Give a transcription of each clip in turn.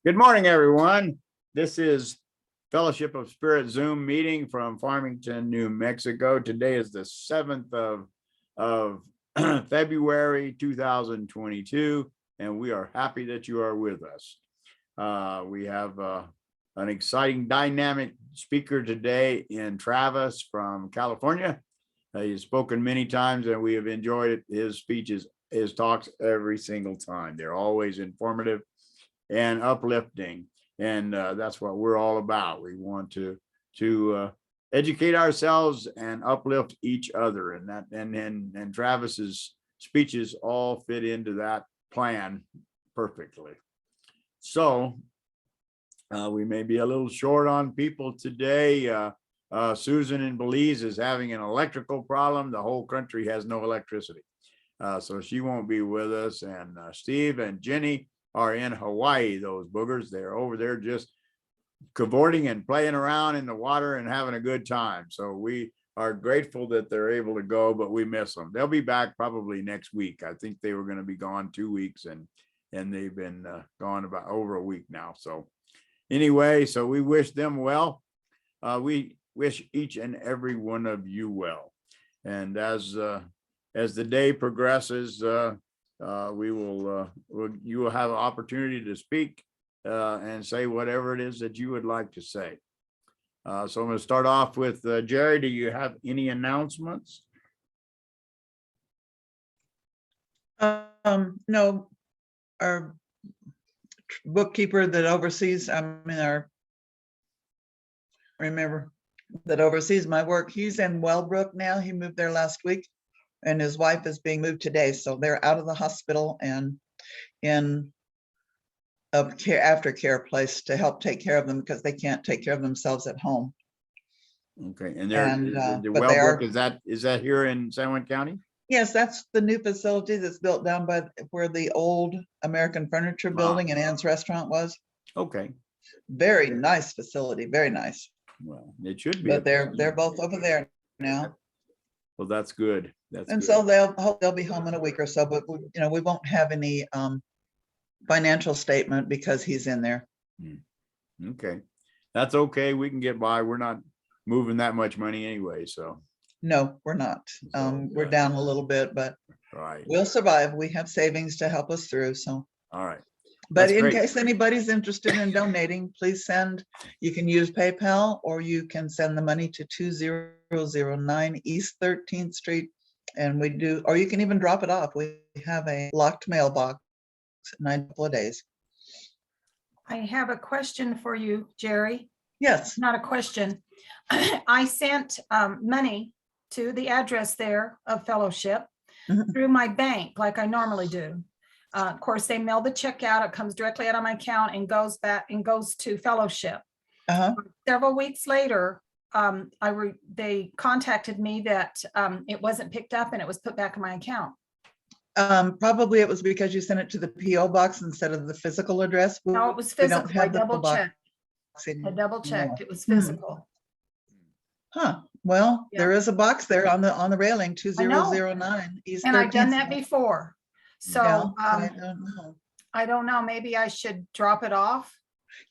Good morning, everyone. This is Fellowship of Spirit Zoom meeting from Farmington, New Mexico. Today is the 7th of February 2022, and we are happy that you are with us. We have an exciting, dynamic speaker today in Travis from California. He's spoken many times, and we have enjoyed his speeches, his talks every single time. They're always informative and uplifting, and that's what we're all about. We want to educate ourselves and uplift each other, and that and Travis's speeches all fit into that plan perfectly. So we may be a little short on people today. Susan in Belize is having an electrical problem. The whole country has no electricity, so she won't be with us. And Steve and Jenny are in Hawaii. Those boogers, they're over there just cavorting and playing around in the water and having a good time. So we are grateful that they're able to go, but we miss them. They'll be back probably next week. I think they were going to be gone 2 weeks, and they've been gone about over a week now. So anyway, so we wish them well. We wish each and every one of you well. And as the day progresses, you will have an opportunity to speak and say whatever it is that you would like to say. So I'm going to start off with Jerry. Do you have any announcements? No, our bookkeeper that oversees, that oversees my work, he's in Wellbrook now. He moved there last week, and his wife is being moved today. So they're out of the hospital and in a aftercare place to help take care of them because they can't take care of themselves at home. Okay, and the but Wellbrook, is that here in San Juan County? Yes, that's the new facility that's built down by where the old American Furniture Building and Ann's Restaurant was. Okay. Very nice facility, very nice. Well, it should be. But they're both over there now. Well, that's good. And so they'll be home in a week or so, but we won't have any financial statement because he's in there. Okay, that's okay. We can get by. We're not moving that much money anyway, so. No, we're not. We're down a little bit, but right, we'll survive. We have savings to help us through. So. All right. But in case anybody's interested in donating, please you can use PayPal, or you can send the money to 2009 East 13th Street. And or you can even drop it off. We have a locked mailbox in 9 days. I have a question for you, Jerry. Yes. Not a question. I sent money to the address there of Fellowship through my bank, like I normally do. Of course, they mail the check out. It comes directly out of my account and goes back and goes to Fellowship. Several weeks later, they contacted me that it wasn't picked up and it was put back in my account. Probably it was because you sent it to the PO box instead of the physical address. No, it was physical. I double checked. I double checked. It was physical. Huh. Well, there is a box there on the railing, 2009 East 13th. And I've done that before. So I don't know. Maybe I should drop it off.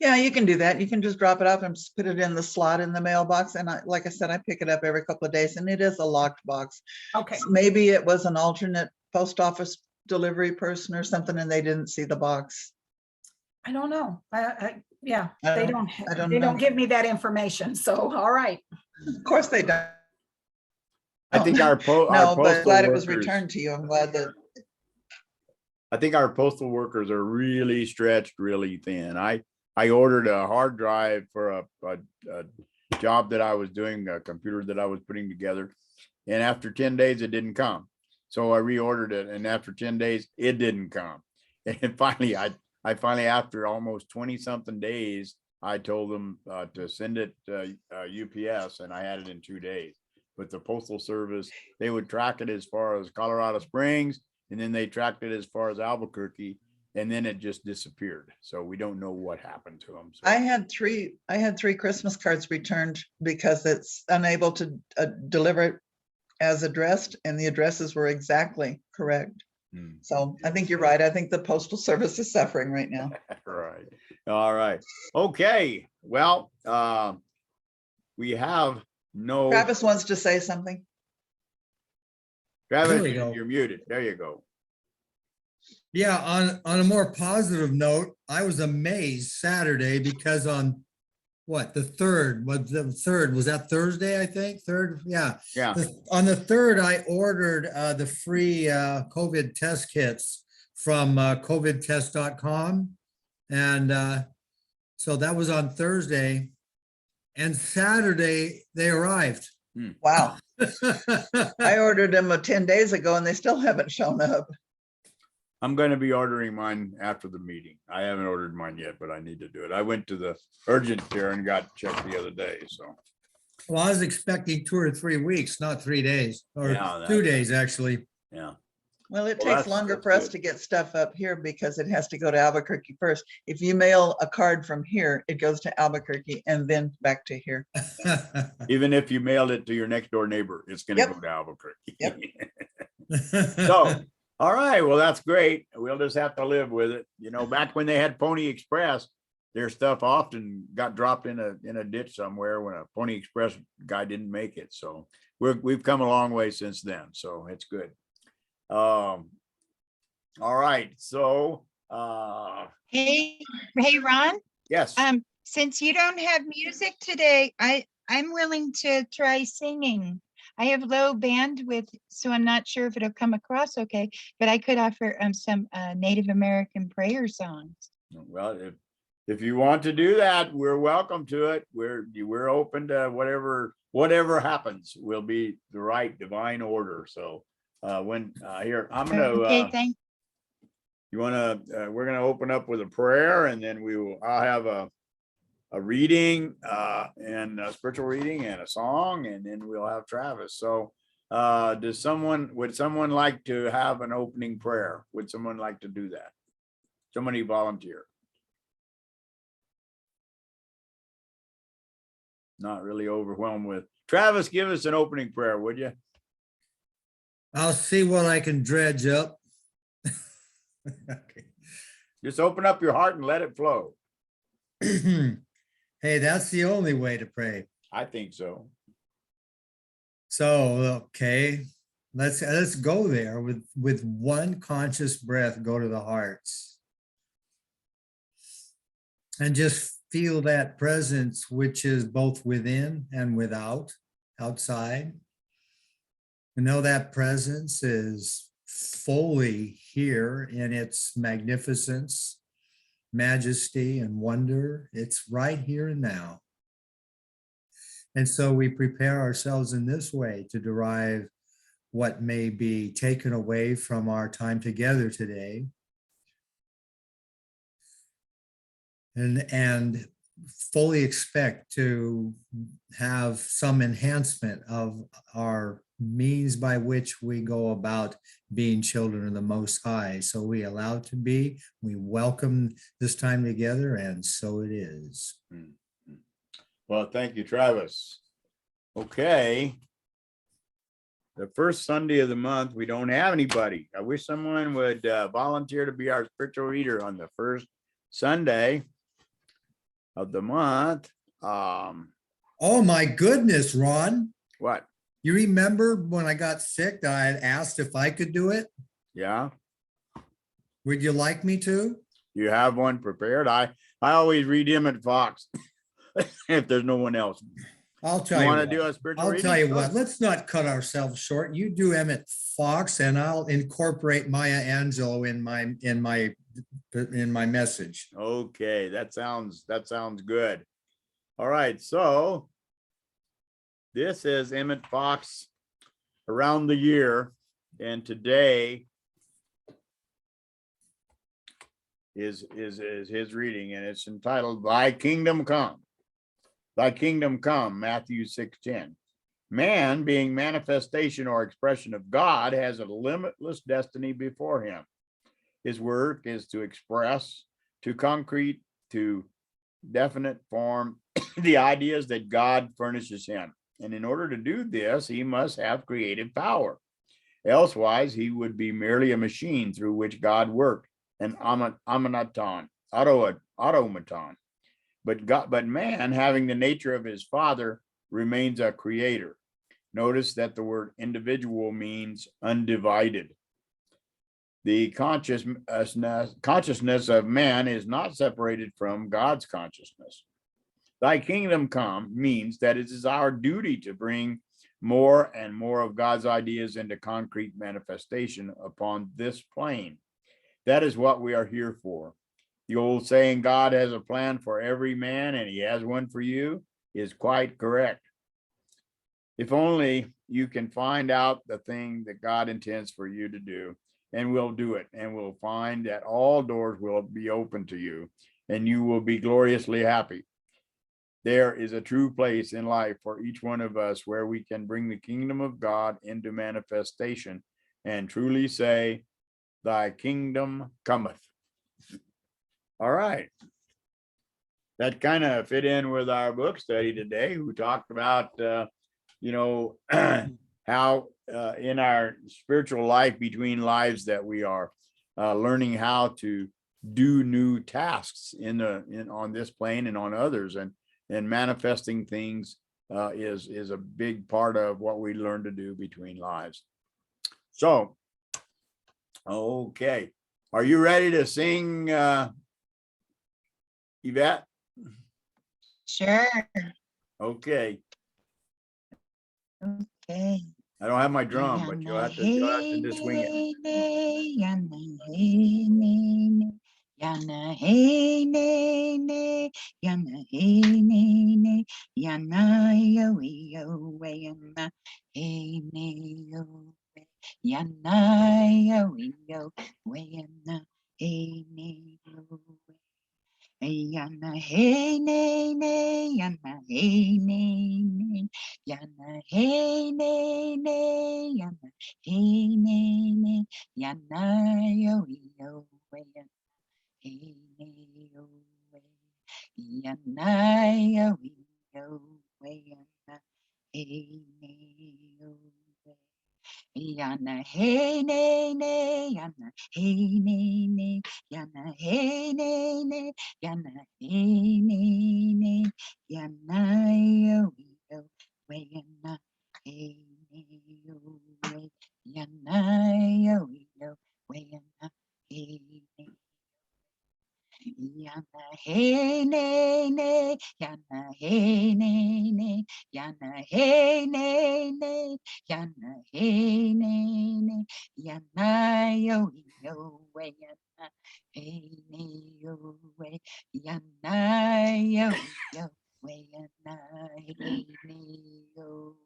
Yeah, you can do that. You can just drop it off and just put it in the slot in the mailbox. And like I said, I pick it up every couple of days, and it is a locked box. Okay. So maybe it was an alternate post office delivery person or something, and they didn't see the box. I don't know. They don't give me that information. So, all right. Of course they don't. I think our but glad it was returned to you. I'm glad that. I think our postal workers are really stretched really thin. I ordered a hard drive for a job that I was doing, a computer that I was putting together, and after 10 days it didn't come. So I reordered it, and after 10 days it didn't come. And finally, I finally, after almost 20 something days, I told them to send it UPS, and I had it in 2 days. But the Postal Service, they would track it as far as Colorado Springs, and then they tracked it as far as Albuquerque, and then it just disappeared. So we don't know what happened to them. So. I had three Christmas cards returned because it's unable to deliver it as addressed, and the addresses were exactly correct. So I think you're right. I think the Postal Service is suffering right now. Right. All right. Okay. Well, we have no. Travis wants to say something. Travis, There we go. you're muted. There you go. Yeah, on a more positive note, I was amazed Saturday because on what, the third, was that Thursday, I think? Third, yeah. Yeah. On the third, I ordered the free COVID test kits from covidtest.com. And so that was on Thursday. And Saturday, they arrived. Wow. I ordered them 10 days ago and they still haven't shown up. I'm going to be ordering mine after the meeting. I haven't ordered mine yet, but I need to do it. I went to the urgent care and got checked the other day. So, Well, I was expecting 2 or 3 weeks, not 3 days, or Yeah, 2 that- days, actually. yeah. Well, it Well, takes that's- longer that's for us good. to get stuff up here because it has to go to Albuquerque first. If you mail a card from here, it goes to Albuquerque and then back to here. Even if you mailed it to your next door neighbor, it's going to Yep. go to Albuquerque. Yep. So, all right. Well, that's great. We'll just have to live with it. You know, back when they had Pony Express, their stuff often got dropped in a ditch somewhere when a Pony Express guy didn't make it. So we've come a long way since then. So it's good. All right. So, Hey, Ron, yes. since you don't have music today, I'm willing to try singing. I have low bandwidth, so I'm not sure if it'll come across okay, but I could offer some Native American prayer songs. Well, if you want to do that, we're welcome to it. We're open to whatever happens will be the right divine order. So here, I'm Okay, gonna thank. we're gonna open up with a prayer, and then I'll have a reading and a spiritual reading and a song, and then we'll have Travis. So would someone like to have an opening prayer? Would someone like to do that? Somebody volunteer. Not really overwhelmed with. Travis, give us an opening prayer, would you? I'll see what I can dredge up. Okay. Just open up your heart and let it flow. Hey, that's the only way to pray. I think so. So, okay, let's go there with one conscious breath, go to the hearts. And just feel that presence, which is both within and without, outside. You know, that presence is fully here in its magnificence, majesty, and wonder. It's right here and now. And so we prepare ourselves in this way to derive what may be taken away from our time together today. And fully expect to have some enhancement of our means by which we go about being children of the Most High. So we allow it to be, we welcome this time together, and so it is. Well, thank you, Travis. Okay. The first Sunday of the month, we don't have anybody. I wish someone would volunteer to be our spiritual reader on the first Sunday of the month. Oh my goodness, Ron. What? You remember when I got sick that I had asked if I could do it? Yeah, Would you like me to? you have one prepared. I always read him at Fox if there's no one else. I'll tell You you want what. to do a spiritual I'll reading? tell you what, let's not cut ourselves short. You do Emmett Fox and I'll incorporate Maya Angelou in my message. Okay, that sounds good. All right, so this is Emmett Fox Around the Year, and today is his reading, and it's entitled Thy Kingdom Come. Thy kingdom come, Matthew 6:10. Man, being manifestation or expression of God, has a limitless destiny before him. His work is to express to concrete, to definite form the ideas that God furnishes him. And in order to do this, he must have creative power. Elsewise, he would be merely a machine through which God worked, an automaton, automaton. But man, having the nature of his father, remains a creator. Notice that the word individual means undivided. The consciousness of man is not separated from God's consciousness. Thy kingdom come means that it is our duty to bring more and more of God's ideas into concrete manifestation upon this plane. That is what we are here for. The old saying, God has a plan for every man and he has one for you, is quite correct. If only you can find out the thing that God intends for you to do, and we'll do it, and we'll find that all doors will be open to you, and you will be gloriously happy. There is a true place in life for each one of us where we can bring the kingdom of God into manifestation and truly say, thy kingdom cometh. All right. That kind of fit in with our book study today, who talked about, how in our spiritual life between lives that we are learning how to do new tasks on this plane and on others, and manifesting things is a big part of what we learn to do between lives. So, okay, are you ready to sing, Yvette? Sure. Okay. Okay. I don't have my drum, but you'll have to just wing it. Yana hey ne, yana hey ne, yana hey ne, yana yo yo yana hey ne yo, yana yo yo yana hey ne yo. Yana hey ne, yana hey ne, yana hey ne, yana hey ne, yana yo yo, yana hey ne yo, yana yo yo, yana hey ne yo. Yana hey ne, yana hey ne, yana hey ne, yana hey ne, yana yo yo, yana hey ne yo, yana yo yo, yana hey ne. Yana hey ne, yana hey ne, yana hey ne, yana hey ne, yana yo yo, yana hey ne yo, yana yo yo, yana hey ne yo.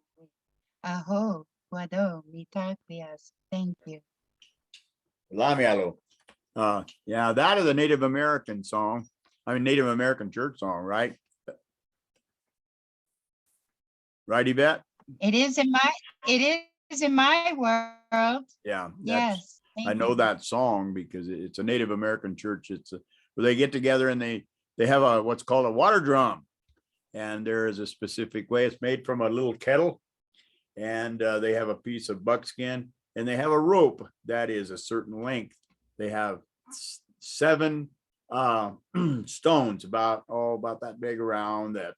Aho, wado, mitaquias. Thank you. Lamialo. Yeah, that is a Native American song. I mean, Native American church song, right? Right, Yvette? It is in my world. Yeah. Yes. I thank know you. that song because it's a Native American church. Where they get together and they have what's called a water drum. And there is a specific way. It's made from a little kettle. And they have a piece of buckskin and they have a rope that is a certain length. They have 7 stones about that big around that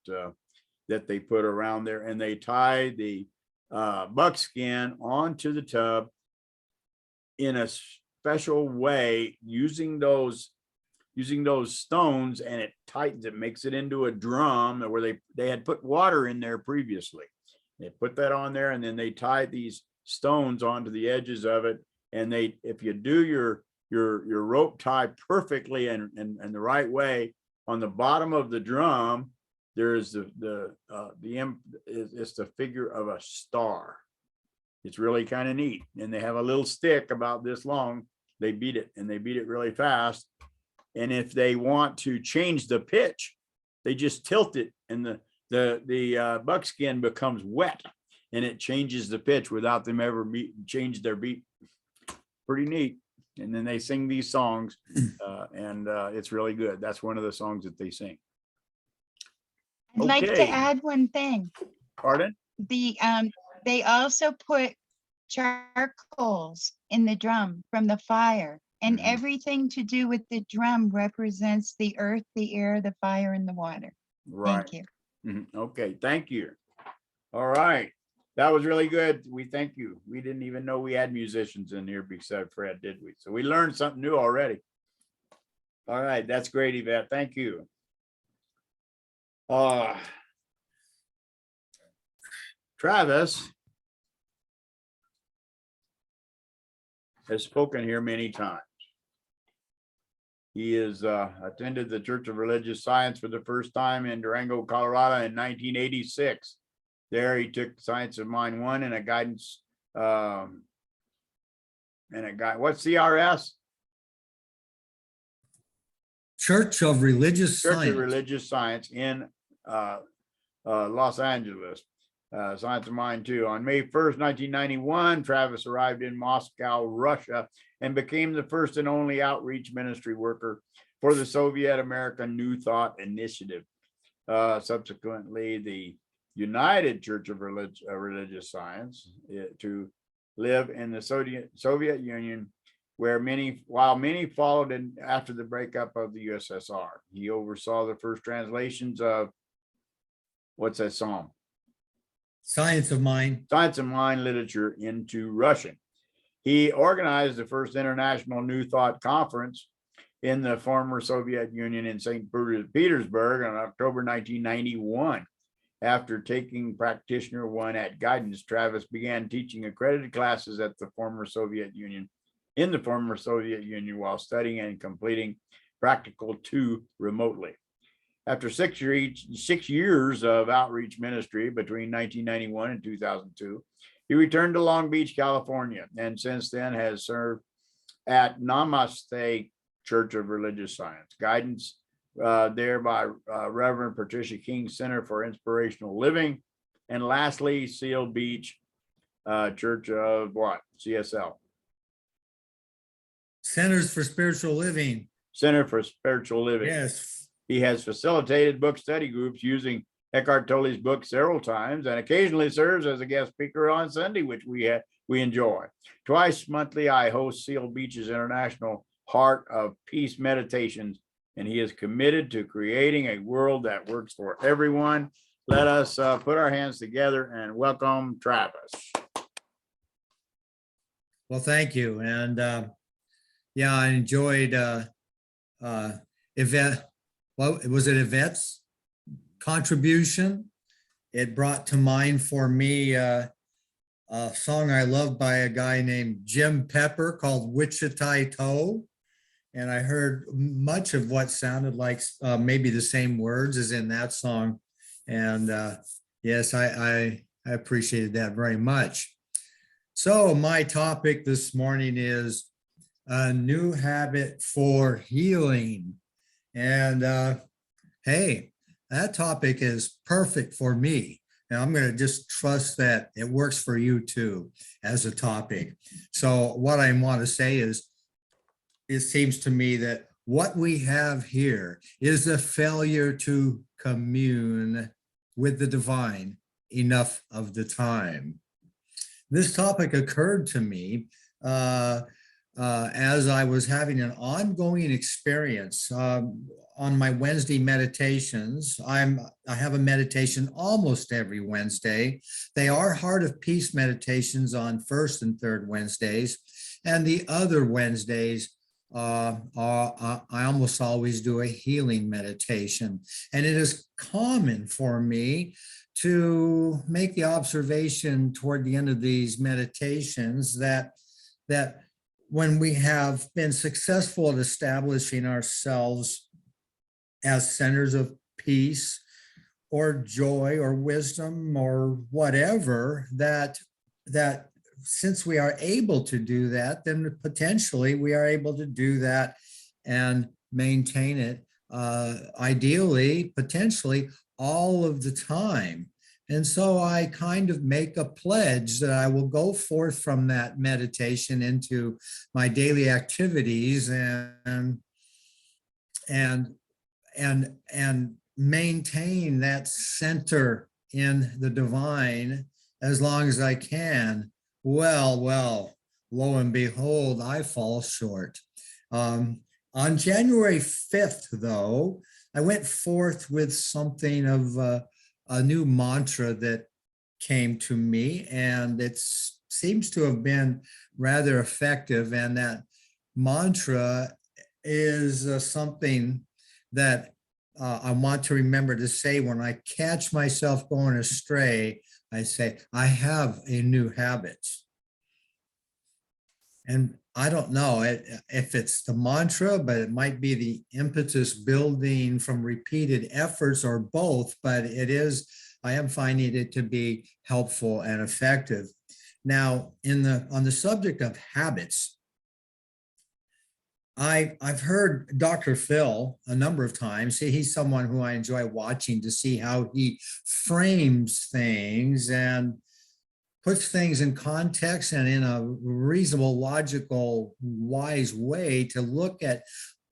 they put around there, and they tie the buckskin onto the tub in a special way using those stones, and it tightens it, makes it into a drum where they had put water in there previously. They put that on there, and then they tie these stones onto the edges of it, and if you do your rope tie perfectly and the right way, on the bottom of the drum there's it's the figure of a star. It's really kind of neat, and they have a little stick about this long. They beat it, and they beat it really fast, and if they want to change the pitch, they just tilt it, and the buckskin becomes wet, and it changes the pitch without them ever change their beat. Pretty neat. And then they sing these songs, and it's really good. That's one of the songs that they sing. I'd like to Okay. add one thing. Pardon? They also put charcoals in the drum from the fire, And Mhm. everything to do with the drum represents the earth, the air, the fire, and the water. Right. Thank you. Mhm. Okay, thank you. All right. That was really good. We thank you. We didn't even know we had musicians in here beside Fred, did we? So we learned something new already. All right, that's great, Yvette. Thank you. Travis has spoken here many times. He has attended the Church of Religious Science for the first time in Durango, Colorado in 1986. There he took Science of Mind 1 and a guidance and a guide. What's CRS? Church of Religious Church of Science. Religious Science in Los Angeles. Science of Mind 2. On May 1st, 1991, Travis arrived in Moscow, Russia, and became the first and only outreach ministry worker for the Soviet American New Thought Initiative. Subsequently, the United Church of Religious Science to live in the Soviet Union, where while many followed in after the breakup of the USSR. He oversaw the first translations of, what's that psalm? Science of Mind. Science of Mind literature into Russian. He organized the first international New Thought conference in the former Soviet Union in St. Petersburg on October 1991. After taking Practitioner 1 at Guidance, Travis began teaching accredited classes at the former Soviet Union, in the former Soviet Union, while studying and completing Practical 2 remotely. After 6 years of outreach ministry between 1991 and 2002, he returned to Long Beach, California, and since then has served at Namaste Church of Religious Science, Guidance there by Reverend Patricia King Center for Inspirational Living, and lastly, Seal Beach Church of what? CSL. Centers for Spiritual Living. Center for Spiritual Living. Yes. He has facilitated book study groups using Eckhart Tolle's book several times and occasionally serves as a guest speaker on Sunday, which we enjoy. Twice monthly, I host Seal Beach's International Heart of Peace Meditations, and he is committed to creating a world that works for everyone. Let us put our hands together and welcome Travis. Well, thank you. And yeah, I enjoyed Yvette. Well, was it Yvette's contribution? It brought to mind for me a song I love by a guy named Jim Pepper called Wichita Toe. And I heard much of what sounded like maybe the same words as in that song. And yes, I appreciated that very much. So my topic this morning is a new habit for healing. And hey, that topic is perfect for me. And I'm going to just trust that it works for you too as a topic. So what I want to say is, it seems to me that what we have here is a failure to commune with the divine enough of the time. This topic occurred to me as I was having an ongoing experience on my Wednesday meditations. I have a meditation almost every Wednesday. They are Heart of Peace meditations on first and third Wednesdays, and the other Wednesdays I almost always do a healing meditation. And it is common for me to make the observation toward the end of these meditations that when we have been successful at establishing ourselves as centers of peace or joy or wisdom or whatever, that since we are able to do that, then potentially we are able to do that and maintain it, ideally, potentially all of the time. And so I kind of make a pledge that I will go forth from that meditation into my daily activities and maintain that center in the divine as long as I can. Well, lo and behold, I fall short. On January 5th, though, I went forth with something of a new mantra that came to me, and it seems to have been rather effective. And that mantra is something that I want to remember to say when I catch myself going astray. I say, I have a new habit. And I don't know if it's the mantra, but it might be the impetus building from repeated efforts or both, but I am finding it to be helpful and effective. Now, on the subject of habits, I've heard Dr. Phil a number of times. He's someone who I enjoy watching to see how he frames things and puts things in context and in a reasonable, logical, wise way to look at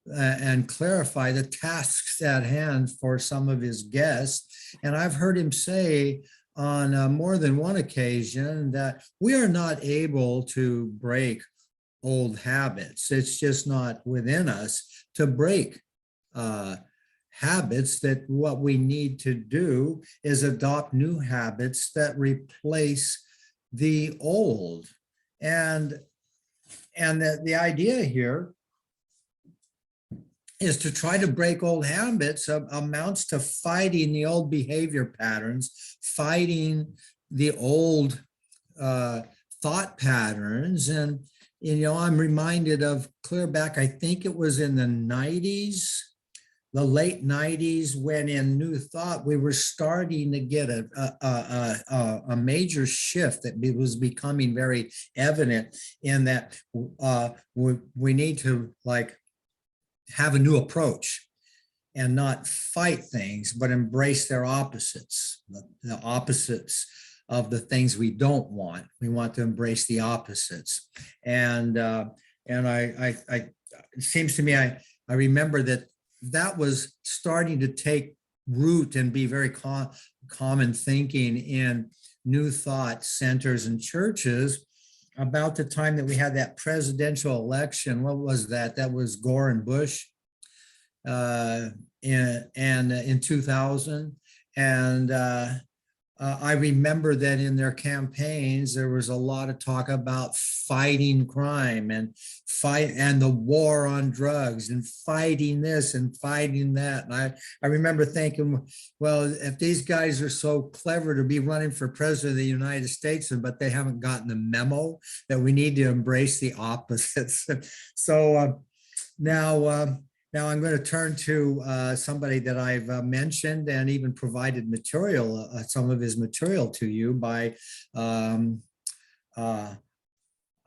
and clarify the tasks at hand for some of his guests. And I've heard him say on more than one occasion that we are not able to break old habits. It's just not within us to break habits. That what we need to do is adopt new habits that replace the old. And the idea here is to try to break old habits amounts to fighting the old behavior patterns, fighting the old thought patterns. And, I'm reminded of clear back, I think it was in the 90s, the late 90s, when in New Thought, we were starting to get a major shift that was becoming very evident in that we need to have a new approach and not fight things, but embrace their opposites, the opposites of the things we don't want. We want to embrace the opposites. And it seems to me, I remember that was starting to take root and be very common thinking in New Thought centers and churches about the time that we had that presidential election. What was that? That was Gore and Bush in 2000. And I remember that in their campaigns, there was a lot of talk about fighting crime and the war on drugs and fighting this and fighting that. And I remember thinking, well, if these guys are so clever to be running for president of the United States, but they haven't gotten the memo that we need to embrace the opposites. So now I'm going to turn to somebody that I've mentioned and even provided material, some of his material to you by,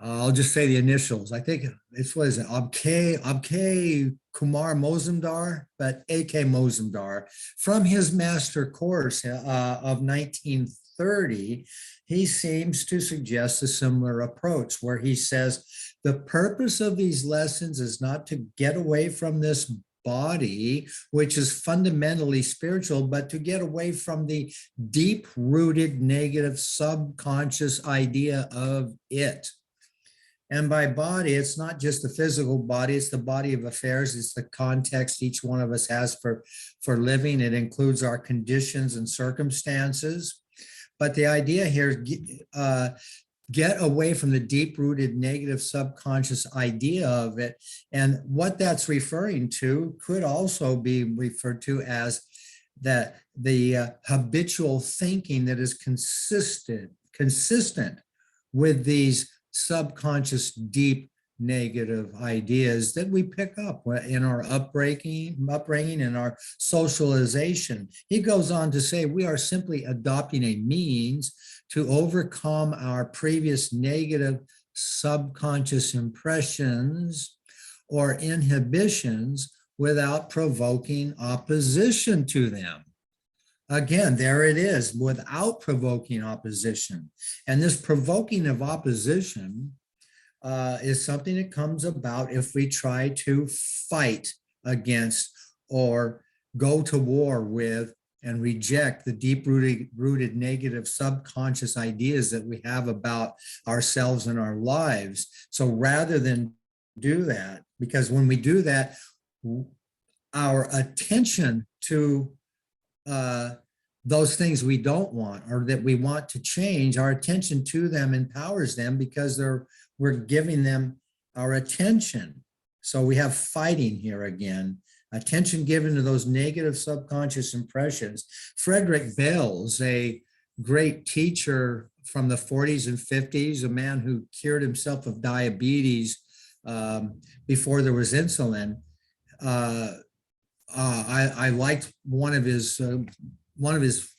I'll just say the initials. I think it's, what is it, Abke Kumar Mozumdar, but A.K. Mozumdar. From his master course of 1930, he seems to suggest a similar approach where he says, the purpose of these lessons is not to get away from this body, which is fundamentally spiritual, but to get away from the deep-rooted negative subconscious idea of it. And by body, it's not just the physical body, it's the body of affairs, it's the context each one of us has for living. It includes our conditions and circumstances. But the idea here is get away from the deep-rooted negative subconscious idea of it. And what that's referring to could also be referred to as that the habitual thinking that is consistent with these subconscious deep negative ideas that we pick up in our upbringing and our socialization. He goes on to say, we are simply adopting a means to overcome our previous negative subconscious impressions or inhibitions without provoking opposition to them. Again, there it is, without provoking opposition. And this provoking of opposition is something that comes about if we try to fight against or go to war with and reject the deep-rooted negative subconscious ideas that we have about ourselves and our lives. So rather than do that, Because when we do that, our attention to those things we don't want or that we want to change, our attention to them empowers them because we're giving them our attention. So we have fighting here again. Attention given to those negative subconscious impressions. Frederick Bales, a great teacher from the 40s and 50s, a man who cured himself of diabetes before there was insulin. I liked one of his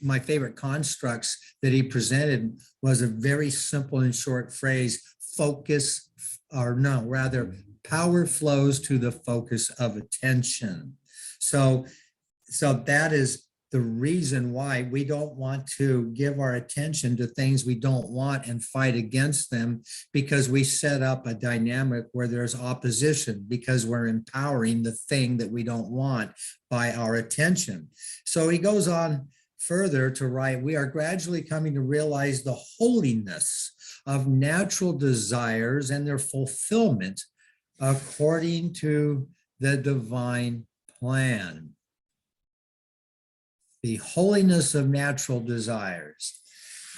my favorite constructs that he presented was a very simple and short phrase: focus, or no, rather, power flows to the focus of attention. So that is the reason why we don't want to give our attention to things we don't want and fight against them, because we set up a dynamic where there's opposition, because we're empowering the thing that we don't want by our attention. So he goes on further to write, we are gradually coming to realize the holiness of natural desires and their fulfillment according to the divine plan. The holiness of natural desires.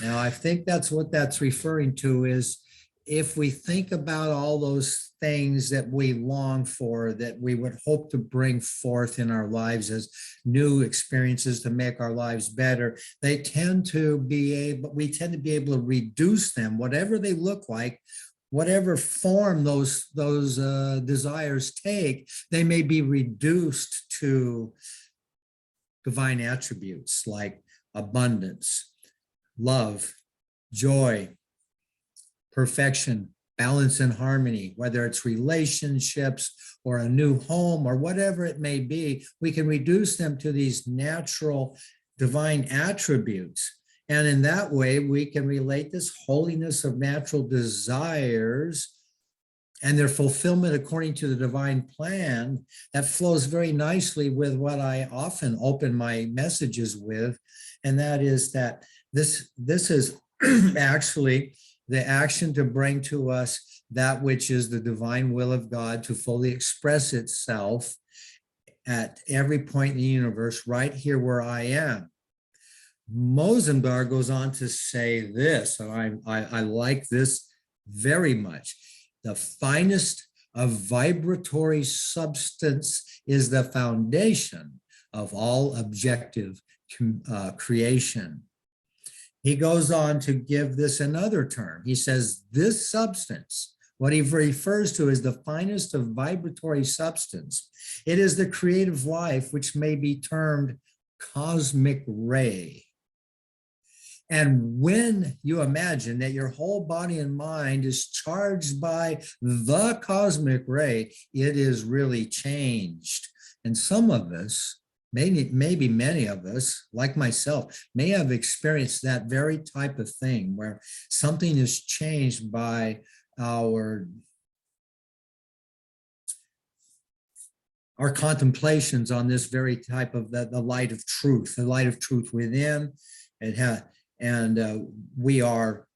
Now, I think that's what that's referring to, is if we think about all those things that we long for, that we would hope to bring forth in our lives as new experiences to make our lives better, we tend to be able to reduce them, whatever they look like, whatever form those desires take, they may be reduced to divine attributes like abundance, love, joy, perfection, balance and harmony, whether it's relationships or a new home or whatever it may be. We can reduce them to these natural divine attributes. And in that way, we can relate this holiness of natural desires and their fulfillment according to the divine plan. That flows very nicely with what I often open my messages with, and that is that this is actually the action to bring to us that which is the divine will of God to fully express itself at every point in the universe, right here where I am. Mosendar goes on to say this, and I like this very much. The finest of vibratory substance is the foundation of all objective creation. He goes on to give this another term. He says this substance, what he refers to as the finest of vibratory substance, it is the creative life which may be termed cosmic ray. And when you imagine that your whole body and mind is charged by the cosmic ray, it is really changed. And some of us, maybe many of us, like myself, may have experienced that very type of thing where something is changed by our contemplations on this very type of the light of truth, the light of truth within. We are,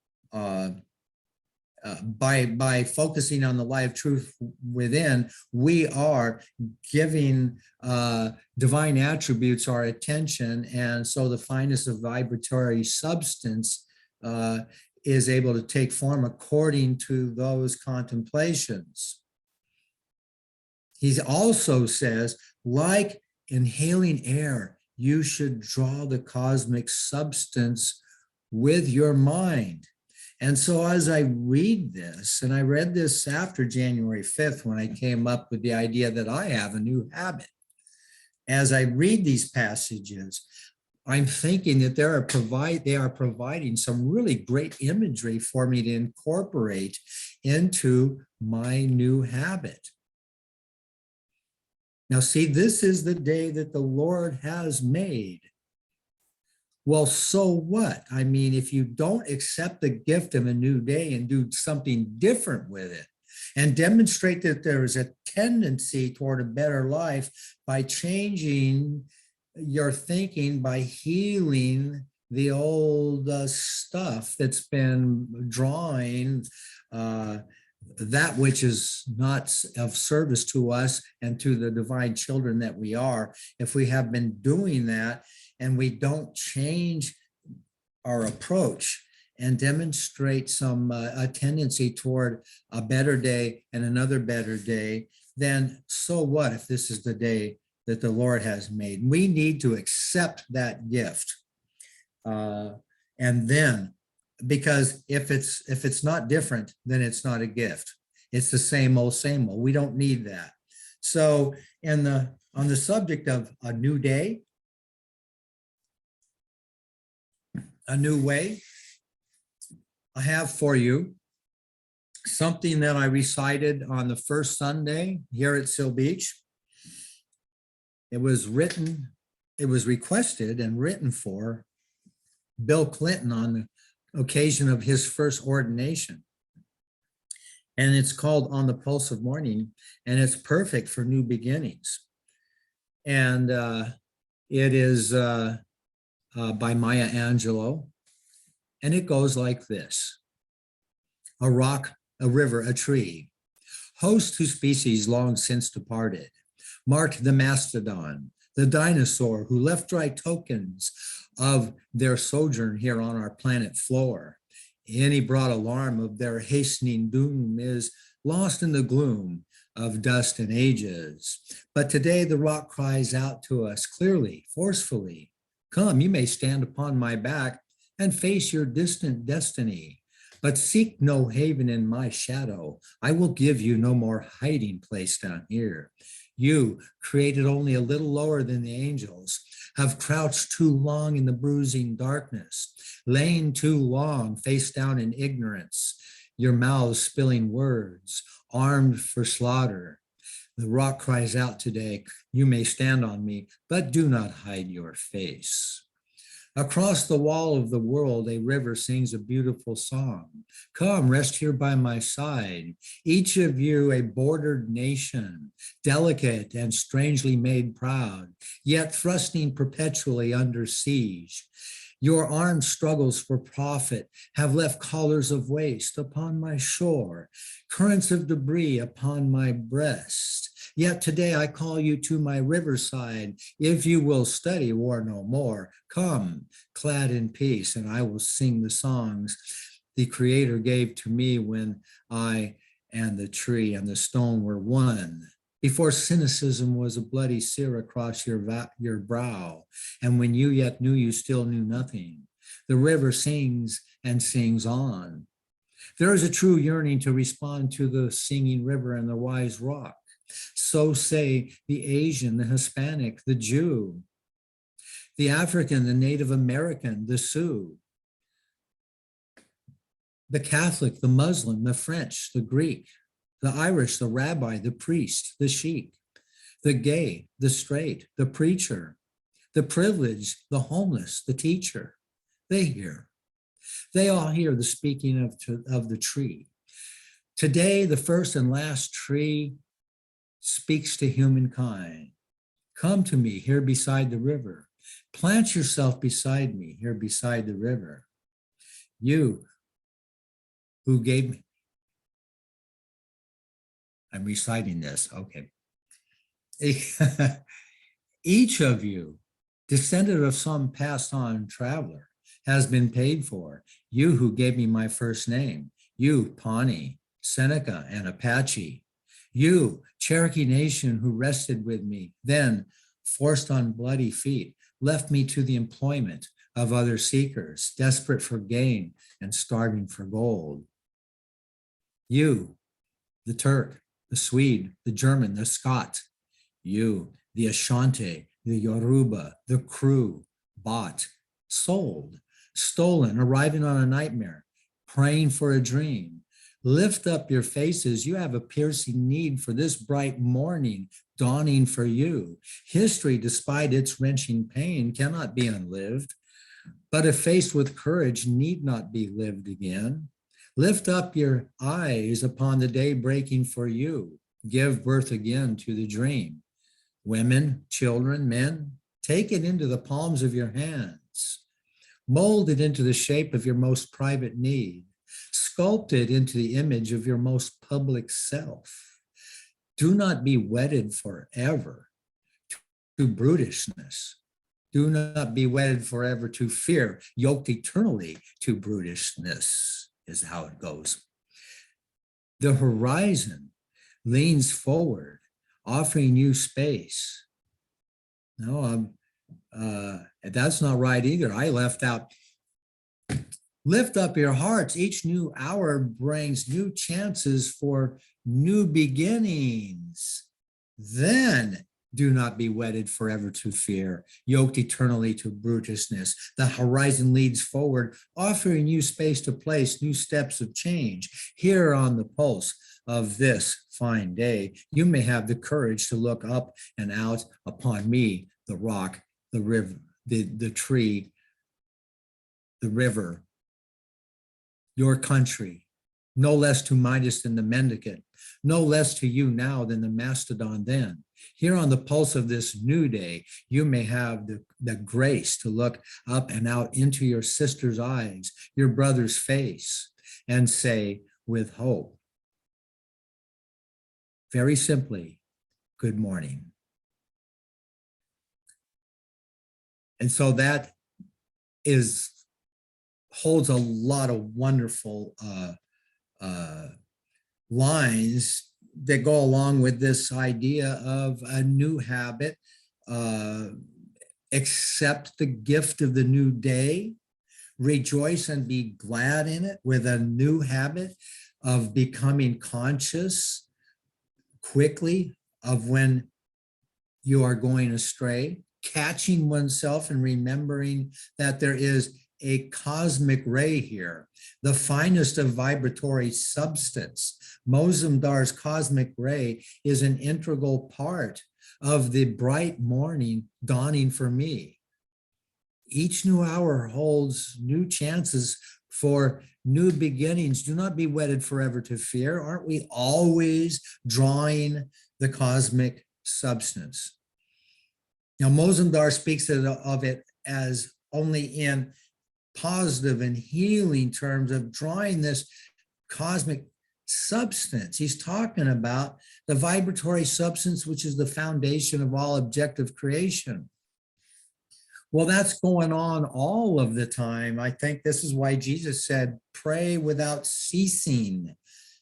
by focusing on the light of truth within, we are giving divine attributes our attention. And so the finest of vibratory substance is able to take form according to those contemplations. He also says, like inhaling air, you should draw the cosmic substance with your mind. And so as I read this, and I read this after January 5th, when I came up with the idea that I have a new habit. As I read these passages, I'm thinking that they are providing some really great imagery for me to incorporate into my new habit. Now, see, this is the day that the Lord has made. Well, so what? I mean, if you don't accept the gift of a new day and do something different with it and demonstrate that there is a tendency toward a better life by changing your thinking, by healing the old stuff that's been drawing that which is not of service to us and to the divine children that we are. If we have been doing that and we don't change our approach and demonstrate some a tendency toward a better day and another better day, then so what if this is the day that the Lord has made? We need to accept that gift. And then, because if it's not different, then it's not a gift. It's the same old, same old. We don't need that. So on the subject of a new day, a new way, I have for you something that I recited on the first Sunday here at Seal Beach. It was requested and written for Bill Clinton on the occasion of his first ordination. And it's called On the Pulse of Morning, and it's perfect for new beginnings. And it is by Maya Angelou. And it goes like this: a rock, a river, a tree, host whose species long since departed, marked the mastodon, the dinosaur who left dry tokens of their sojourn here on our planet floor. Any broad alarm of their hastening doom is lost in the gloom of dust and ages. But today the rock cries out to us clearly, forcefully, "Come, you may stand upon my back and face your distant destiny. But seek no haven in my shadow. I will give you no more hiding place down here. You, created only a little lower than the angels, have crouched too long in the bruising darkness, lain too long face down in ignorance, your mouths spilling words, armed for slaughter. The rock cries out today, you may stand on me, but do not hide your face. Across the wall of the world, a river sings a beautiful song. Come, rest here by my side. Each of you a bordered nation, delicate and strangely made proud, yet thrusting perpetually under siege. Your armed struggles for profit have left collars of waste upon my shore, currents of debris upon my breast. Yet today I call you to my riverside. If you will study war no more, come, clad in peace, and I will sing the songs the Creator gave to me when I and the tree and the stone were one. Before cynicism was a bloody sear across your brow, and when you yet knew you still knew nothing, the river sings and sings on. There is a true yearning to respond to the singing river and the wise rock. So say the Asian, the Hispanic, the Jew, the African, the Native American, the Sioux, the Catholic, the Muslim, the French, the Greek, the Irish, the rabbi, the priest, the sheik, the gay, the straight, the preacher, the privileged, the homeless, the teacher. They hear. They all hear the speaking of the tree. Today, the first and last tree speaks to humankind. Come to me here beside the river. Plant yourself beside me here beside the river. You who gave me, I'm reciting this, okay. Each of you, descendant of some passed on traveler, has been paid for. You who gave me my first name, you Pawnee, Seneca, and Apache. You, Cherokee Nation, who rested with me, then, forced on bloody feet, left me to the employment of other seekers, desperate for gain and starving for gold. You, the Turk, the Swede, the German, the Scot. You, the Ashanti, the Yoruba, the Kru, bought, sold, stolen, arriving on a nightmare, praying for a dream. Lift up your faces. You have a piercing need for this bright morning dawning for you. History, despite its wrenching pain, cannot be unlived, but if faced with courage, need not be lived again. Lift up your eyes upon the day breaking for you. Give birth again to the dream. Women, children, men, take it into the palms of your hands. Mold it into the shape of your most private need. sculpted into the image of your most public self. Do not be wedded forever to brutishness. Do not be wedded forever to fear, yoked eternally to brutishness, is how it goes. The horizon leans forward, offering you space. No, that's not right either. I left out. Lift up your hearts. Each new hour brings new chances for new beginnings. Then do not be wedded forever to fear, yoked eternally to brutishness. The horizon leads forward, offering you space to place new steps of change. Here on the pulse of this fine day, you may have the courage to look up and out upon me, the rock, the river, the tree, the river, your country, no less to Midas than the mendicant, no less to you now than the mastodon then. Here on the pulse of this new day, you may have the grace to look up and out into your sister's eyes, your brother's face, and say with hope, very simply, good morning. And so that holds a lot of wonderful lines that go along with this idea of a new habit. Accept the gift of the new day, rejoice and be glad in it with a new habit of becoming conscious quickly of when you are going astray, catching oneself and remembering that there is a cosmic ray here, the finest of vibratory substance. Mozumdar's cosmic ray is an integral part of the bright morning dawning for me. Each new hour holds new chances for new beginnings. Do not be wedded forever to fear. Aren't we always drawing the cosmic substance? Now, Mozumdar speaks of it as only in positive and healing terms of drawing this cosmic substance. He's talking about the vibratory substance, which is the foundation of all objective creation. Well, that's going on all of the time. I think this is why Jesus said, pray without ceasing,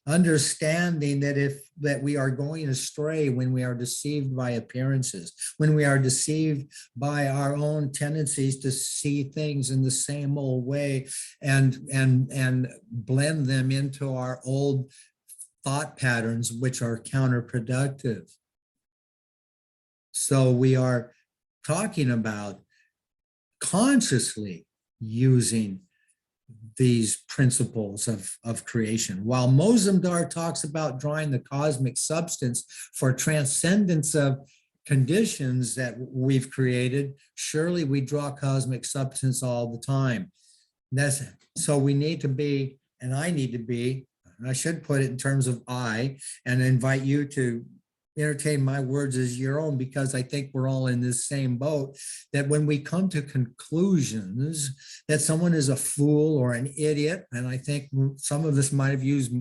understanding that we are going astray when we are deceived by appearances, when we are deceived by our own tendencies to see things in the same old way and blend them into our old thought patterns, which are counterproductive. So we are talking about consciously using these principles of creation. While Mozumdar talks about drawing the cosmic substance for transcendence of conditions that we've created, surely we draw cosmic substance all the time. So we need to be, and I need to be, and I should put it in terms of I, and invite you to entertain my words as your own, because I think we're all in this same boat, that when we come to conclusions that someone is a fool or an idiot, and I think some of us might have used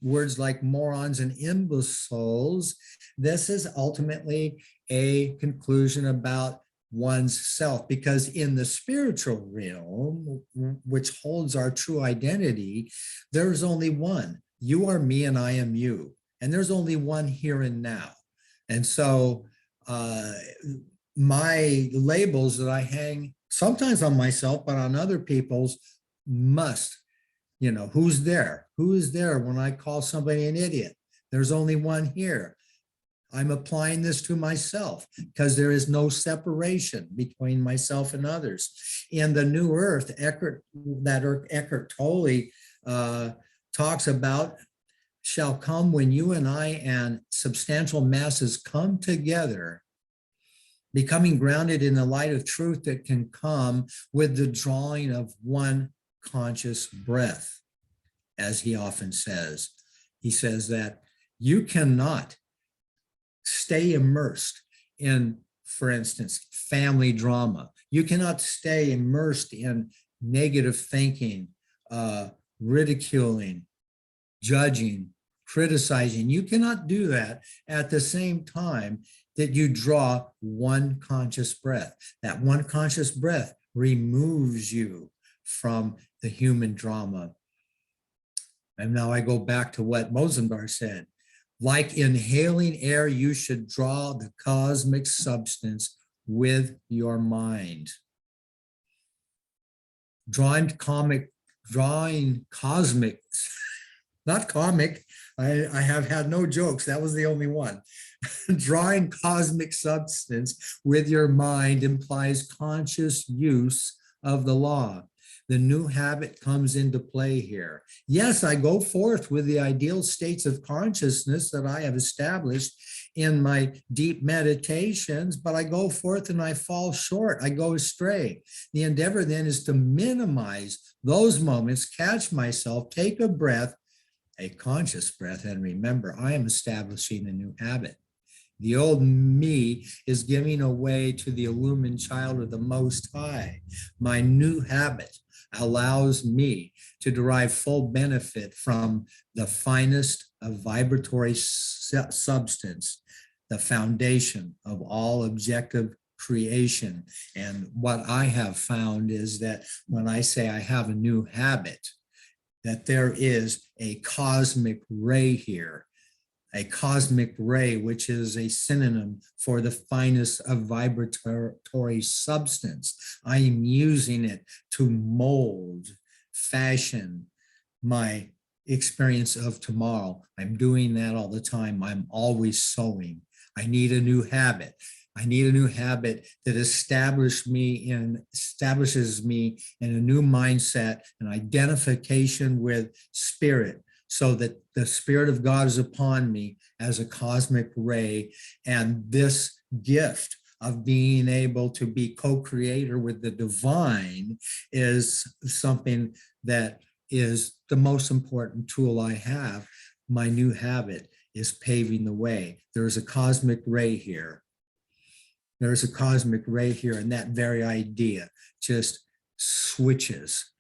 words like morons and imbeciles, this is ultimately a conclusion about one's self, because in the spiritual realm, which holds our true identity, there's only one. You are me and I am you. And there's only one here and now. And so my labels that I hang sometimes on myself, but on other people's must, who's there? Who is there when I call somebody an idiot? There's only one here. I'm applying this to myself because there is no separation between myself and others. In the New Earth, Eckhart Tolle talks about, shall come when you and I and substantial masses come together, becoming grounded in the light of truth that can come with the drawing of one conscious breath. As he often says, he says that you cannot stay immersed in, for instance, family drama. You cannot stay immersed in negative thinking, ridiculing, judging, criticizing. You cannot do that at the same time that you draw one conscious breath. That one conscious breath removes you from the human drama. And now I go back to what Mozendorf said. Like inhaling air, you should draw the cosmic substance with your mind. Drawing cosmic, not comic. I have had no jokes. That was the only one. Drawing cosmic substance with your mind implies conscious use of the law. The new habit comes into play here. Yes, I go forth with the ideal states of consciousness that I have established in my deep meditations, but I go forth and I fall short. I go astray. The endeavor then is to minimize those moments, catch myself, take a breath, a conscious breath, and remember, I am establishing a new habit. The old me is giving away to the illumined child of the Most High. My new habit allows me to derive full benefit from the finest of vibratory substance, the foundation of all objective creation. And what I have found is that when I say I have a new habit, that there is a cosmic ray here, a cosmic ray, which is a synonym for the finest of vibratory substance. I am using it to mold, fashion my experience of tomorrow. I'm doing that all the time. I'm always sowing. I need a new habit. I need a new habit that establishes me in a new mindset, an identification with spirit, so that the Spirit of God is upon me as a cosmic ray. And this gift of being able to be co-creator with the divine is something that is the most important tool I have. My new habit is paving the way. There's a cosmic ray here. There's a cosmic ray here, and that very idea just switches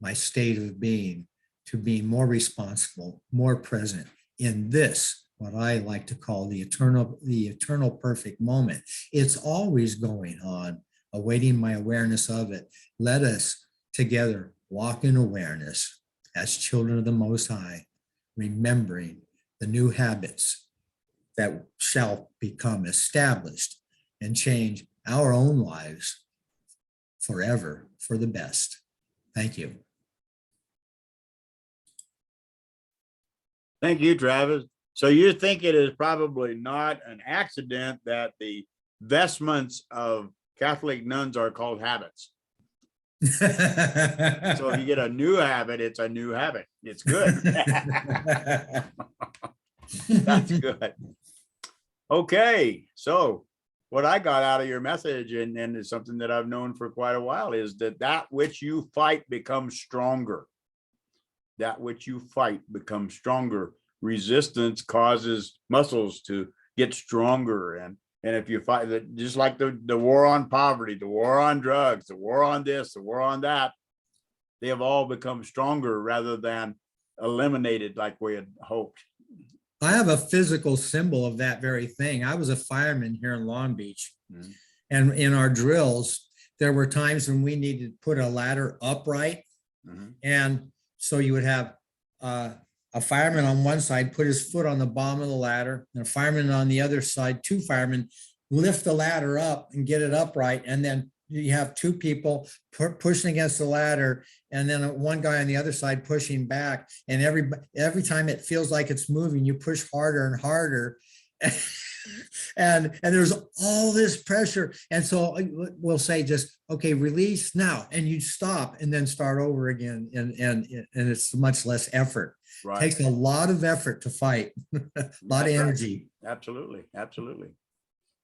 my state of being to being more responsible, more present in this, what I like to call the eternal perfect moment. It's always going on, awaiting my awareness of it. Let us together walk in awareness as children of the Most High, remembering the new habits that shall become established and change our own lives forever for the best. Thank you. Thank you, Travis. So you think it is probably not an accident that the vestments of Catholic nuns are called habits. So if you get a new habit, it's a new habit. It's good. That's good. Okay, so what I got out of your message, and it's something that I've known for quite a while, is that which you fight becomes stronger. That which you fight becomes stronger. Resistance causes muscles to get stronger. And if you fight that, just like the war on poverty, the war on drugs, the war on this, the war on that, they have all become stronger rather than eliminated like we had hoped. I have a physical symbol of that very thing. I was a fireman here in Long Beach. Mm-hmm. And in our drills, there were times when we needed to put a ladder upright. Mm-hmm. And so you would have a fireman on one side put his foot on the bottom of the ladder, and a fireman on the other side, two firemen lift the ladder up and get it upright. And then you have two people pushing against the ladder, and then one guy on the other side pushing back. And every time it feels like it's moving, you push harder and harder. and there's all this pressure. And so we'll say just, okay, release now, and you stop and then start over again. And it's much less effort. Right. It takes a lot of effort to fight, a lot of energy. Absolutely. Absolutely.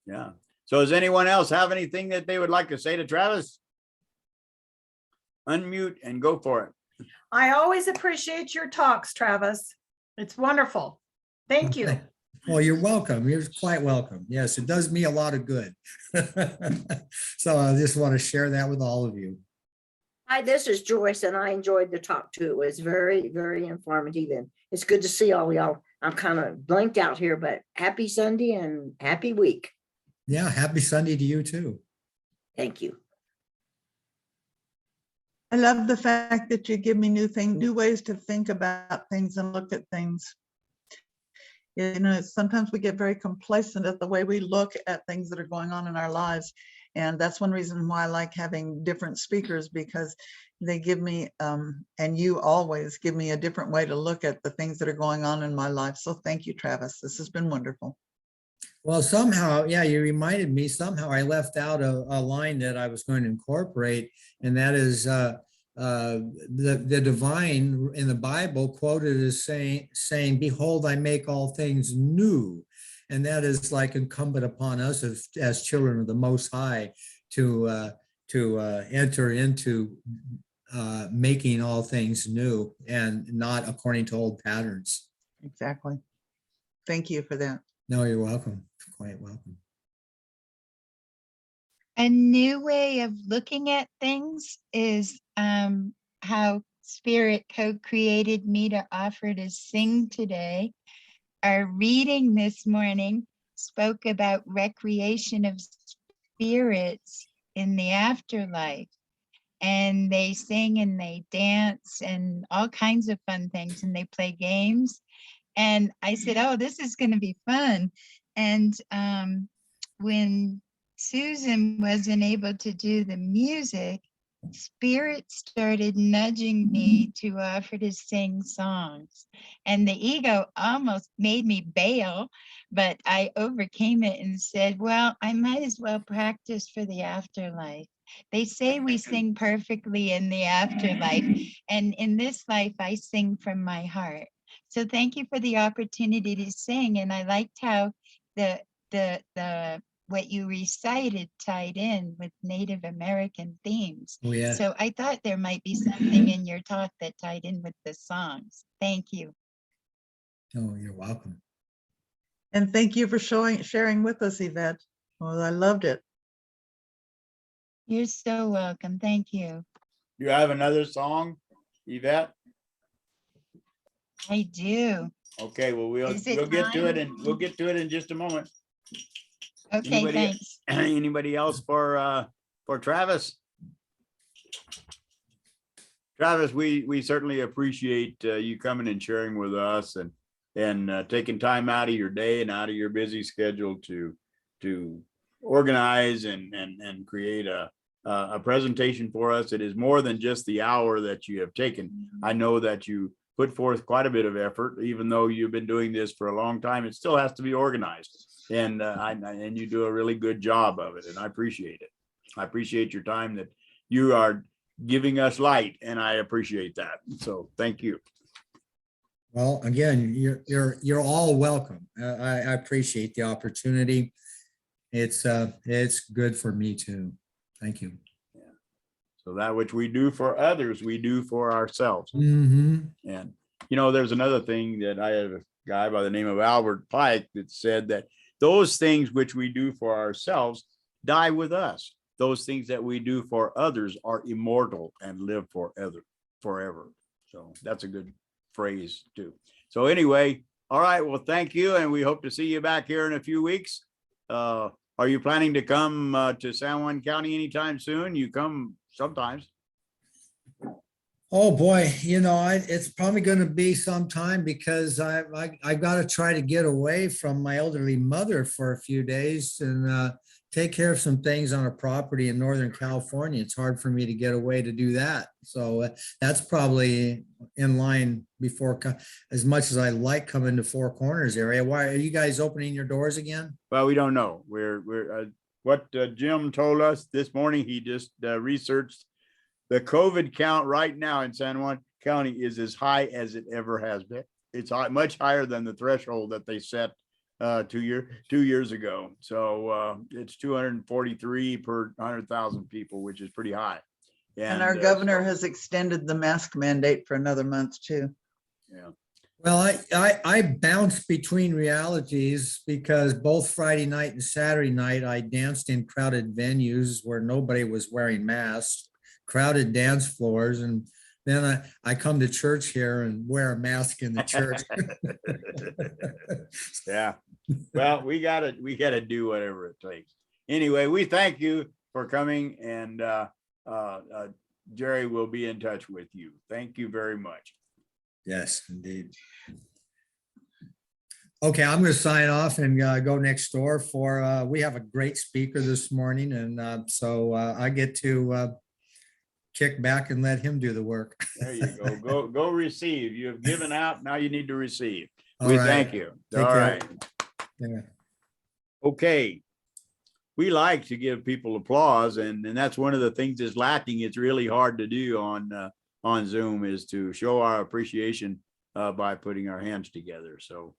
Yeah. So does anyone else have anything that they would like to say to Travis? Unmute and go for it. I always appreciate your talks, Travis. It's wonderful. Thank you. Well, you're welcome. You're quite welcome. Yes, it does me a lot of good. So I just want to share that with all of you. Hi, this is Joyce, and I enjoyed the talk too. It was very, very informative, and it's good to see all y'all. I'm kind of blanked out here, but happy Sunday and happy week. Yeah, happy Sunday to you too. Thank you. I love the fact that you give me new ways to think about things and look at things. You know, sometimes we get very complacent at the way we look at things that are going on in our lives. And that's one reason why I like having different speakers, because they give me, and you always give me a different way to look at the things that are going on in my life. So thank you, Travis. This has been wonderful. Well, somehow, yeah, you reminded me, somehow I left out a line that I was going to incorporate, and that is the divine in the Bible quoted as saying, behold, I make all things new. And that is like incumbent upon us as children of the Most High to enter into making all things new and not according to old patterns. Exactly. Thank you for that. No, you're welcome. Quite welcome. A new way of looking at things is how Spirit co-created me to offer to sing today. Our reading this morning spoke about recreation of spirits in the afterlife. And they sing and they dance and all kinds of fun things, and they play games. And I said, oh, this is going to be fun. And when Susan wasn't able to do the music, Spirit started nudging me to offer to sing songs. And the ego almost made me bail, but I overcame it and said, well, I might as well practice for the afterlife. They say we sing perfectly in the afterlife, and in this life, I sing from my heart. So thank you for the opportunity to sing. And I liked how the what you recited tied in with Native American themes. Oh, yeah. So I thought there might be something in your talk that tied in with the songs. Thank you. Oh, you're welcome. And thank you for sharing with us, Yvette. Well, I loved it. You're so welcome. Thank you. You have another song, Yvette? I do. Okay, well, Is it we'll get to it time? and we'll get to it in just a moment. Okay, Anybody- thanks. Anybody else for Travis? Travis, we certainly appreciate you coming and sharing with us and taking time out of your day and out of your busy schedule to organize and create a presentation for us. It is more than just the hour that you have taken. I know that you put forth quite a bit of effort, even though you've been doing this for a long time. It still has to be organized. And you do a really good job of it, and I appreciate it. I appreciate your time that you are giving us light, and I appreciate that. So thank you. Well, again, you're all welcome. I appreciate the opportunity. It's good for me too. Thank you. So that which we do for others, we do for ourselves. Mhm. And there's another thing that I have a guy by the name of Albert Pike that said that those things which we do for ourselves die with us. Those things that we do for others are immortal and live forever. So that's a good phrase too. So anyway, all right, well, thank you. And we hope to see you back here in a few weeks. Are you planning to come to San Juan County anytime soon? You come sometimes. Oh, boy, it's probably going to be some time because I got to try to get away from my elderly mother for a few days and take care of some things on a property in Northern California. It's hard for me to get away to do that. So that's probably in line before, as much as I like coming to Four Corners area. Why are you guys opening your doors again? Well, we don't know. We're what Jim told us this morning. He just researched the COVID count right now in San Juan County is as high as it ever has been. It's much higher than the threshold that they set 2 years ago. So it's 243 per 100,000 people, which is pretty high. And our governor so, has extended the mask mandate for another month too. Yeah. Well, I bounce between realities because both Friday night and Saturday night, I danced in crowded venues where nobody was wearing masks. crowded dance floors, and then I come to church here and wear a mask in the church. Yeah, well, we gotta do whatever it takes. Anyway, we thank you for coming, and Jerry will be in touch with you. Thank you very much. Yes, indeed. Okay, I'm going to sign off and go next door for, we have a great speaker this morning, and so I get to kick back and let him do the work. There you go. Go receive. You have given out. Now you need to receive. All We right. thank you. Take All care. right. Yeah. Okay. We like to give people applause, and that's one of the things that's lacking. It's really hard to do on Zoom, is to show our appreciation by putting our hands together. So,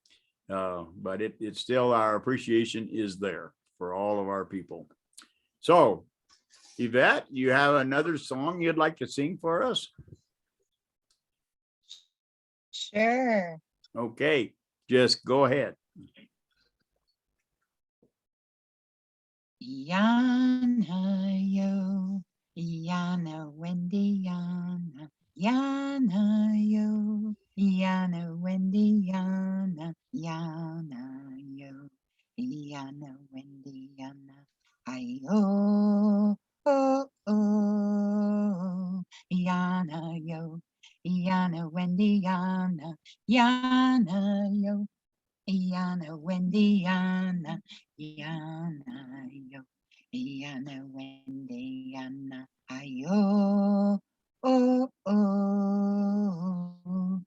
but it's still, our appreciation is there for all of our people. So, Yvette, you have another song you'd like to sing for us? Sure. Okay, just go ahead. Yana yo, Yana Wendy Yana, Yana yo, Yana Wendy Yana, Yana yo, Yana Wendy Yana, ayo, oh oh, Yana yo, Yana Wendy Yana, Yana yo. Yana Wendy Yana Yana yo Yana Wendy Yana ayo oh oh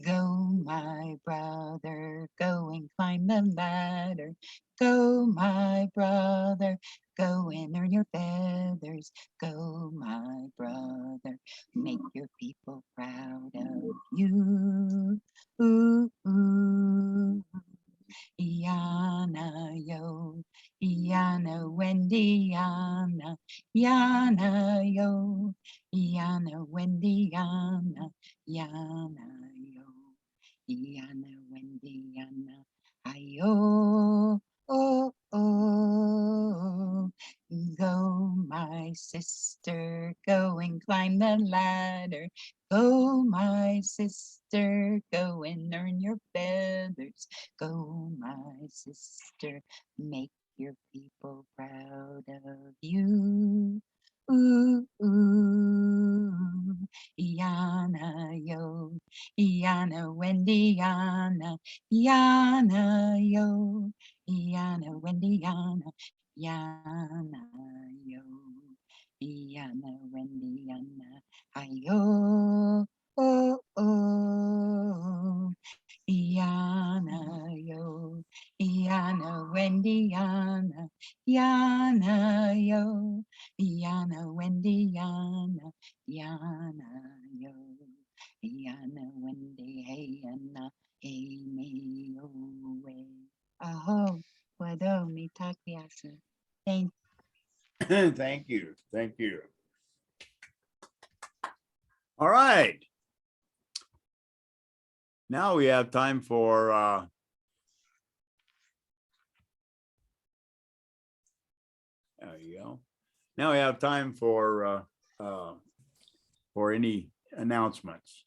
go my brother go and climb the ladder go my brother go and earn your feathers go my brother make your people proud of you ooh, ooh. Yana yo, Yana Wendy Yana, Yana yo, Yana Wendy Yana, Yana yo, Yana Wendy Yana, ayo, oh oh. Go, my sister, go and climb the ladder. Go, my sister, go and earn your feathers. Go, my sister, make your people proud of you. Ooh, ooh, Yana yo, Yana Wendy Yana, Yana yo, Yana Wendy Yana, Yana yo, Yana Wendy Yana, ayo, oh oh. Yana yo, Yana Wendy Yana, Yana yo, Yana Wendy Yana, Yana yo, Yana Wendy hey Yana, hey me away. Aho, wado mi takiasa. Thank Thank you. Thank you. All right. Now we have time for there you go. Now we have time for any announcements.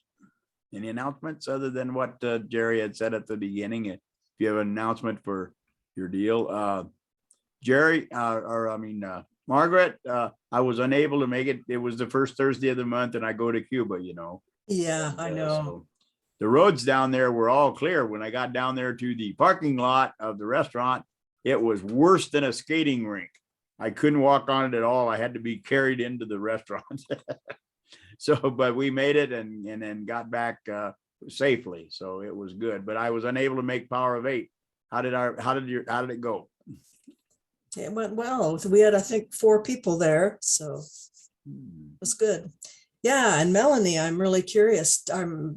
Any announcements other than what Jerry had said at the beginning? If you have an announcement for your deal, Jerry, Margaret, I was unable to make it. It was the first Thursday of the month, and I go to Cuba, you know. Yeah, I know. So the roads down there were all clear. When I got down there to the parking lot of the restaurant, it was worse than a skating rink. I couldn't walk on it at all. I had to be carried into the restaurant. So, but we made it and then got back safely. So it was good, but I was unable to make Power of Eight. How did it go? It went well. We had, I think, 4 people there, so it was good. Yeah, and Melanie, I'm really curious.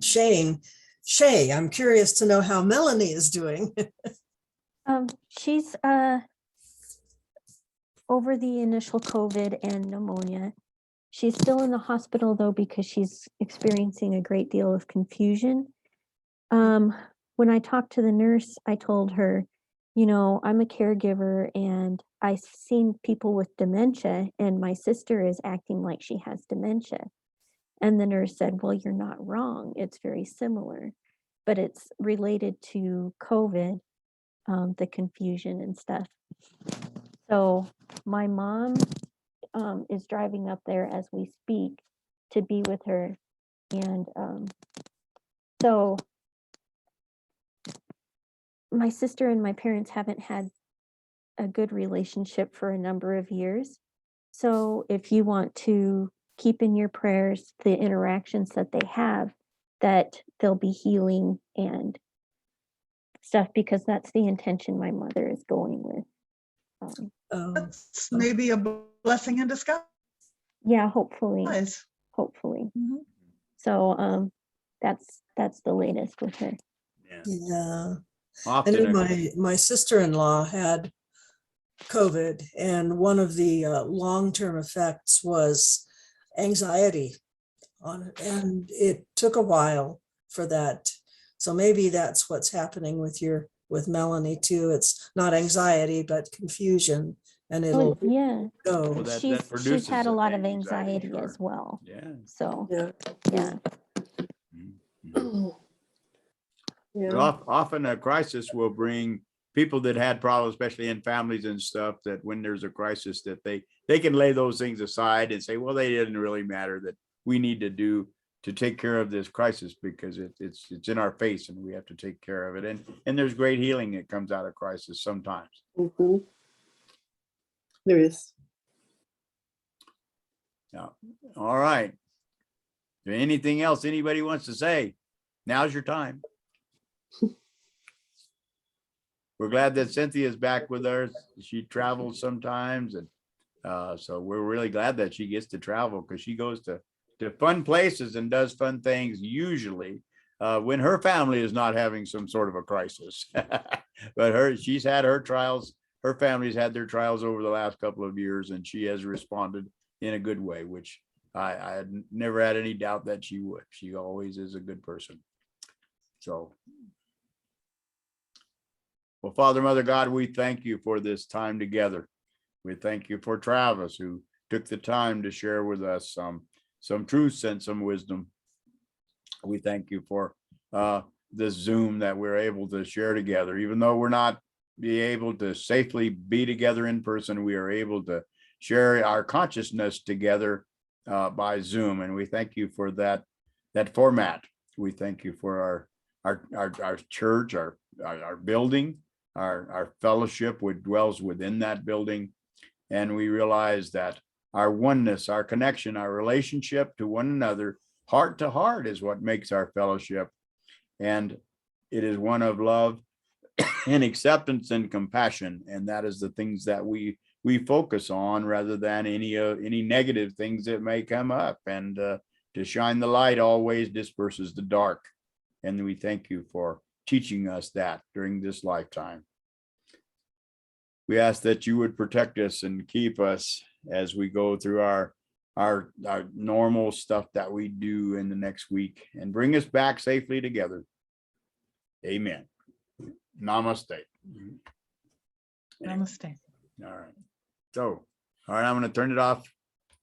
Shay, I'm curious to know how Melanie is doing. She's over the initial COVID and pneumonia. She's still in the hospital though, because she's experiencing a great deal of confusion. When I talked to the nurse, I told her I'm a caregiver and I've seen people with dementia, and my sister is acting like she has dementia. And the nurse said, well, you're not wrong. It's very similar, but it's related to COVID, the confusion and stuff. So my mom is driving up there as we speak to be with her. And so my sister and my parents haven't had a good relationship for a number of years. So if you want to keep in your prayers the interactions that they have, that they'll be healing and stuff, because that's the intention my mother is going with. Oh, That's maybe a blessing in disguise. Yeah, hopefully. Mhm. So that's the latest with her. Yeah. yeah. I Often, knew my sister-in-law had COVID, and one of the long-term effects was anxiety on it, and it took a while for that. So maybe that's what's happening with Melanie too. It's not anxiety, but confusion, and it'll Yeah, well, go. that she's produces had a lot of anxiety, anxiety sure. as well. Yeah. So Yeah. yeah. Mhm. Yeah. But often a crisis will bring people that had problems, especially in families and stuff, that when there's a crisis, that they can lay those things aside and say, well, they didn't really matter, that we need to do to take care of this crisis because it's in our face and we have to take care of it. And there's great healing that comes out of crisis sometimes. Mhm. There is. Yeah. All right. Anything else anybody wants to say? Now's your time. We're glad that Cynthia's back with us. She travels sometimes, and so we're really glad that she gets to travel, because she goes to fun places and does fun things usually when her family is not having some sort of a crisis. But she's had her trials. Her family's had their trials over the last couple of years, and she has responded in a good way, which I had never had any doubt that she would. She always is a good person. So, well, Father, Mother, God, we thank you for this time together. We thank you for Travis, who took the time to share with us some truths and some wisdom. We thank you for this Zoom that we're able to share together. Even though we're not be able to safely be together in person, we are able to share our consciousness together by Zoom. And we thank you for that format. We thank you for our church, our building, our fellowship, which dwells within that building. And we realize that our oneness, our connection, our relationship to one another, heart to heart, is what makes our fellowship. And it is one of love and acceptance and compassion. And that is the things that we focus on, rather than any negative things that may come up. And to shine the light always disperses the dark. And we thank you for teaching us that during this lifetime. We ask that you would protect us and keep us as we go through our normal stuff that we do in the next week, and bring us back safely together. Amen. Namaste. Namaste. All right. So, all right, I'm going to turn it off